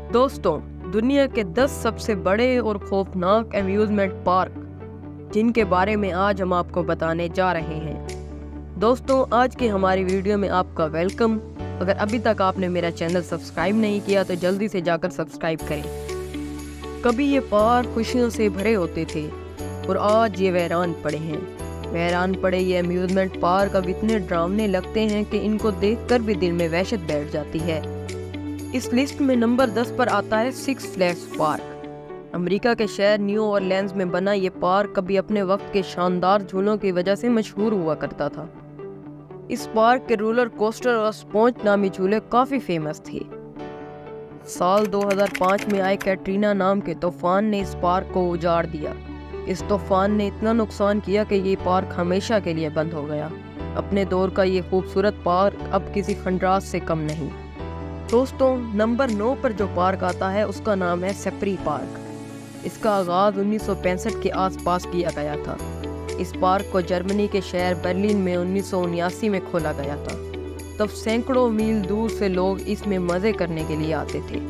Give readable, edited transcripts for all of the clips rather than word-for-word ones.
दोस्तों, दुनिया के 10 सबसे बड़े और खौफनाक अम्यूज़मेंट पार्क जिनके बारे में आज हम आपको बताने जा रहे हैं। दोस्तों, आज की हमारी वीडियो में आपका वेलकम। अगर अभी तक आपने मेरा चैनल सब्सक्राइब नहीं किया तो जल्दी से जाकर सब्सक्राइब करें। कभी ये पार्क खुशियों से भरे होते थे और आज ये वीरान पड़े हैं। वीरान पड़े ये अम्यूज़मेंट पार्क अब इतने डरावने लगते हैं कि इनको देखकर भी दिल में वहशत बैठ जाती है। इस लिस्ट में नंबर 10 पर आता है सिक्स फ्लैग्स पार्क। अमेरिका के शहर न्यू ऑरलीन्स में बना ये पार्क कभी अपने वक्त के शानदार झूलों की वजह से मशहूर हुआ करता था। इस पार्क के रोलर कोस्टर और स्पॉन्ज नामी झूले काफी फेमस थे। साल 2005 में आए कैटरीना नाम के तूफान ने इस पार्क को उजाड़ दिया। इस तूफान ने इतना नुकसान किया कि ये पार्क हमेशा के लिए बंद हो गया। अपने दौर का ये खूबसूरत पार्क अब किसी खंडरात से कम नहीं। दोस्तों, नंबर 9 पर जो पार्क आता है उसका नाम है सेपरी पार्क। इसका आगाज़ 1965 के आसपास किया गया था। इस पार्क को जर्मनी के शहर बर्लिन में 1979 में खोला गया था। तब सैकड़ों मील दूर से लोग इसमें मज़े करने के लिए आते थे।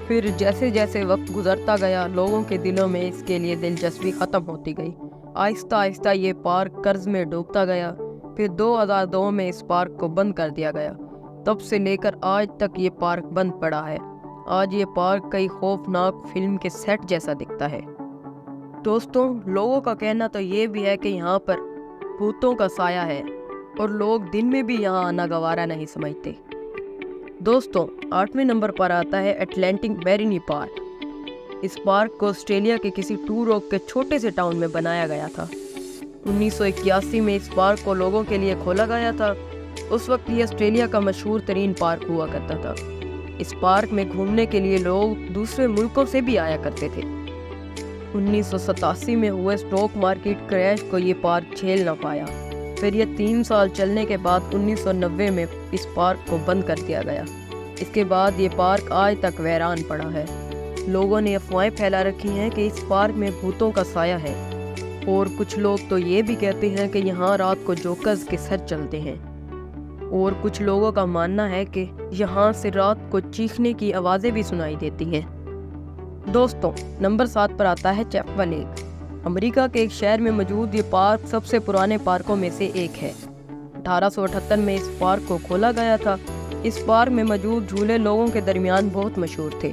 फिर जैसे जैसे वक्त गुजरता गया, लोगों के दिलों में इसके लिए दिलचस्पी ख़त्म होती गई। आहिस्ता आहिस्ता ये पार्क कर्ज में डूबता गया। फिर 2002 में इस पार्क को बंद कर दिया गया। तब से लेकर आज तक ये पार्क बंद पड़ा है। आज ये पार्क कई खौफनाक फिल्म के सेट जैसा दिखता है। दोस्तों, लोगों का कहना तो ये भी है कि यहाँ पर भूतों का साया है और लोग दिन में भी यहाँ आना गवारा नहीं समझते। दोस्तों, 8वें नंबर पर आता है अटलांटिक मैरीनी पार्क। इस पार्क को ऑस्ट्रेलिया के किसी टू रॉक के छोटे से टाउन में बनाया गया था। 1981 में इस पार्क को लोगों के लिए खोला गया था। उस वक्त ये ऑस्ट्रेलिया का मशहूर तरीन पार्क हुआ करता था। इस पार्क में घूमने के लिए लोग दूसरे मुल्कों से भी आया करते थे। 1987 में हुए स्टॉक मार्केट क्रैश को ये पार्क झेल न पाया। फिर ये 3 साल चलने के बाद 1990 में इस पार्क को बंद कर दिया गया। इसके बाद ये पार्क आज तक वीरान पड़ा है। लोगों ने अफवाहें फैला रखी हैं कि इस पार्क में भूतों का साया है और कुछ लोग तो ये भी कहते हैं कि यहाँ रात को जोकर्स के सर चलते हैं और कुछ लोगों का मानना है कि यहाँ से रात को चीखने की आवाज़ें भी सुनाई देती हैं। दोस्तों, नंबर 7 पर आता है चैप्पा लेक। अमेरिका के एक शहर में मौजूद ये पार्क सबसे पुराने पार्कों में से एक है। 1878 में इस पार्क को खोला गया था। इस पार्क में मौजूद झूले लोगों के दरमियान बहुत मशहूर थे।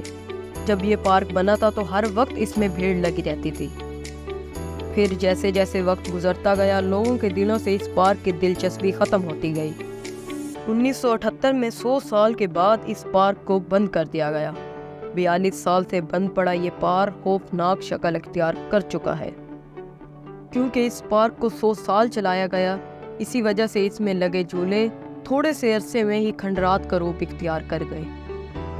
जब ये पार्क बना था तो हर वक्त इसमें भीड़ लगी रहती थी। फिर जैसे जैसे वक्त गुजरता गया, लोगों के दिलों से इस पार्क की दिलचस्पी ख़त्म होती गई। 1978 में 100 साल के बाद इस पार्क को बंद कर दिया गया। 42 साल से बंद पड़ा ये पार्क खौफनाक शक्ल अख्तियार कर चुका है। क्योंकि इस पार्क को 100 साल चलाया गया, इसी वजह से इसमें लगे झूले थोड़े से अरसे में ही खंडरात का रूप इख्तियार कर गए।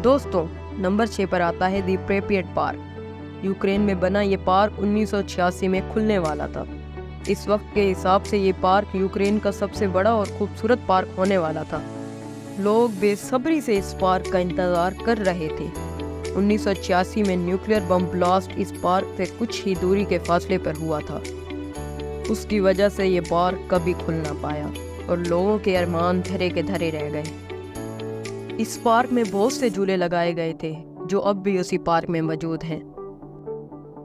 दोस्तों, नंबर 6 पर आता है दी प्रेपियट पार्क। यूक्रेन में बना ये पार्क 1986 में खुलने वाला था। इस वक्त के हिसाब से ये पार्क यूक्रेन का सबसे बड़ा और खूबसूरत पार्क होने वाला था। लोग बेसब्री से इस पार्क का इंतज़ार कर रहे थे। 1986 में न्यूक्लियर बम ब्लास्ट इस पार्क से कुछ ही दूरी के फासले पर हुआ था। उसकी वजह से ये पार्क कभी खुल ना पाया और लोगों के अरमान धरे के धरे रह गए। इस पार्क में बहुत से झूले लगाए गए थे जो अब भी उसी पार्क में मौजूद हैं।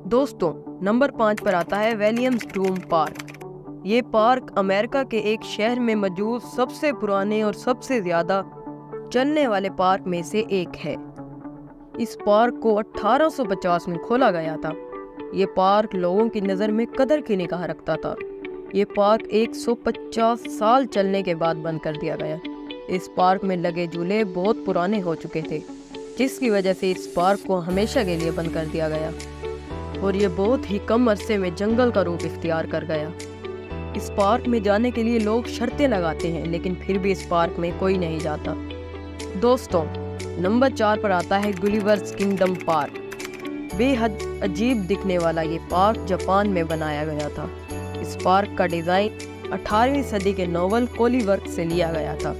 दोस्तों, नंबर 5 पर आता है विलियम्स डूम पार्क। ये पार्क अमेरिका के एक शहर में मौजूद सबसे पुराने और सबसे ज़्यादा चलने वाले पार्क में से एक है। इस पार्क को 1850 में खोला गया था। ये पार्क लोगों की नज़र में कदर की निगाह रखता था। ये पार्क 150 साल चलने के बाद बंद कर दिया गया। इस पार्क में लगे झूले बहुत पुराने हो चुके थे, जिसकी वजह से इस पार्क को हमेशा के लिए बंद कर दिया गया और ये बहुत ही कम अरसे में जंगल का रूप इख्तियार कर गया। इस पार्क में जाने के लिए लोग शर्तें लगाते हैं, लेकिन फिर भी इस पार्क में कोई नहीं जाता। दोस्तों, नंबर 4 पर आता है गुलिवर्स किंगडम पार्क। बेहद अजीब दिखने वाला ये पार्क जापान में बनाया गया था। इस पार्क का डिज़ाइन 18वीं सदी के नोवेल कोलीवर्क से लिया गया था।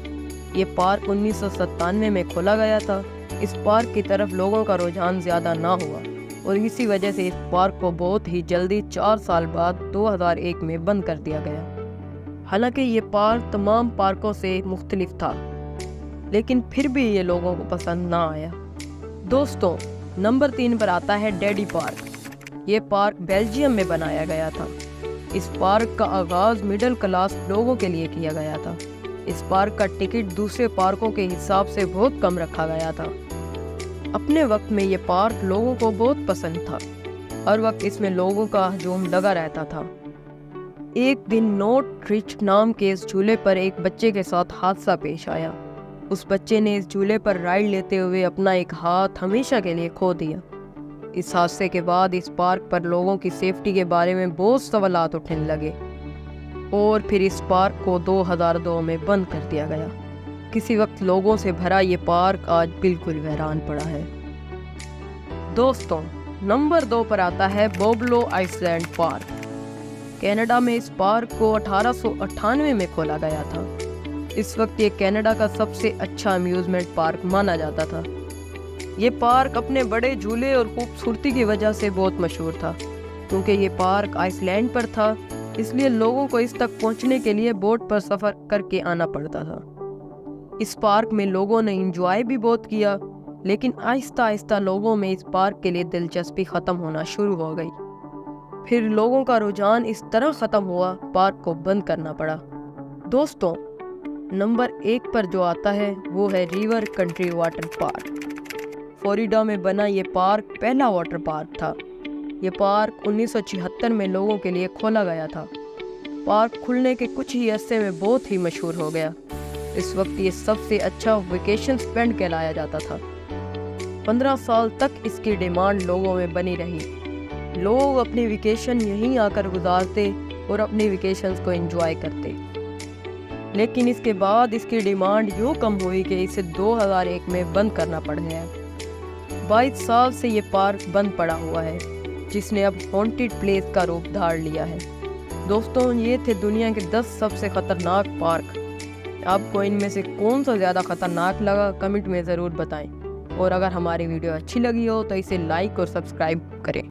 ये पार्क 1997 में खोला गया था। इस पार्क की तरफ लोगों का रुझान ज़्यादा ना हुआ और इसी वजह से इस पार्क को बहुत ही जल्दी 4 साल बाद 2001 में बंद कर दिया गया। हालांकि ये पार्क तमाम पार्कों से मुख्तलिफ था, लेकिन फिर भी ये लोगों को पसंद ना आया। दोस्तों, नंबर 3 पर आता है डैडी पार्क। ये पार्क बेल्जियम में बनाया गया था। इस पार्क का आगाज़ मिडिल क्लास लोगों के लिए किया गया था। इस पार्क का टिकट दूसरे पार्कों के हिसाब से बहुत कम रखा गया था। अपने वक्त में ये पार्क लोगों को बहुत पसंद था। हर वक्त इसमें लोगों का हजूम लगा रहता था। एक दिन नॉट रिच नाम के इस झूले पर एक बच्चे के साथ हादसा पेश आया। उस बच्चे ने इस झूले पर राइड लेते हुए अपना एक हाथ हमेशा के लिए खो दिया। इस हादसे के बाद इस पार्क पर लोगों की सेफ्टी के बारे में बहुत सवालात उठने लगे और फिर इस पार्क को 2002 में बंद कर दिया गया। किसी वक्त लोगों से भरा ये पार्क आज बिल्कुल वीरान पड़ा है। दोस्तों, नंबर 2 पर आता है बोबलो आइसलैंड पार्क। कनाडा में इस पार्क को 1898 में खोला गया था। इस वक्त ये कनाडा का सबसे अच्छा अम्यूजमेंट पार्क माना जाता था। ये पार्क अपने बड़े झूले और खूबसूरती की वजह से बहुत मशहूर था। क्योंकि ये पार्क आइसलैंड पर था, इसलिए लोगों को इस तक पहुंचने के लिए बोट पर सफ़र करके आना पड़ता था। इस पार्क में लोगों ने एंजॉय भी बहुत किया, लेकिन आहिस्ता आहिस्ता लोगों में इस पार्क के लिए दिलचस्पी ख़त्म होना शुरू हो गई। फिर लोगों का रुझान इस तरह ख़त्म हुआ, पार्क को बंद करना पड़ा। दोस्तों, नंबर 1 पर जो आता है वो है river country water park. Florida में बना ये पार्क पहला वाटर पार्क था। ये पार्क 1976 में लोगों के लिए खोला गया था। पार्क खुलने के कुछ ही अरसे में बहुत ही मशहूर हो गया। इस वक्त ये सबसे अच्छा वेकेशन स्पेंड कहलाया जाता था। 15 साल तक इसकी डिमांड लोगों में बनी रही। लोग अपने वेकेशन यहीं आकर गुजारते और अपनी वेकेशंस को एंजॉय करते। लेकिन इसके बाद इसकी डिमांड यूँ कम हुई कि इसे 2001 में बंद करना पड़ गया। 22 साल से ये पार्क बंद पड़ा हुआ है, जिसने अब हॉन्टेड प्लेस का रूप धार लिया है। दोस्तों, ये थे दुनिया के 10 सबसे खतरनाक पार्क। आपको इनमें से कौन सा ज़्यादा खतरनाक लगा, कमेंट में ज़रूर बताएं। और अगर हमारी वीडियो अच्छी लगी हो तो इसे लाइक और सब्सक्राइब करें।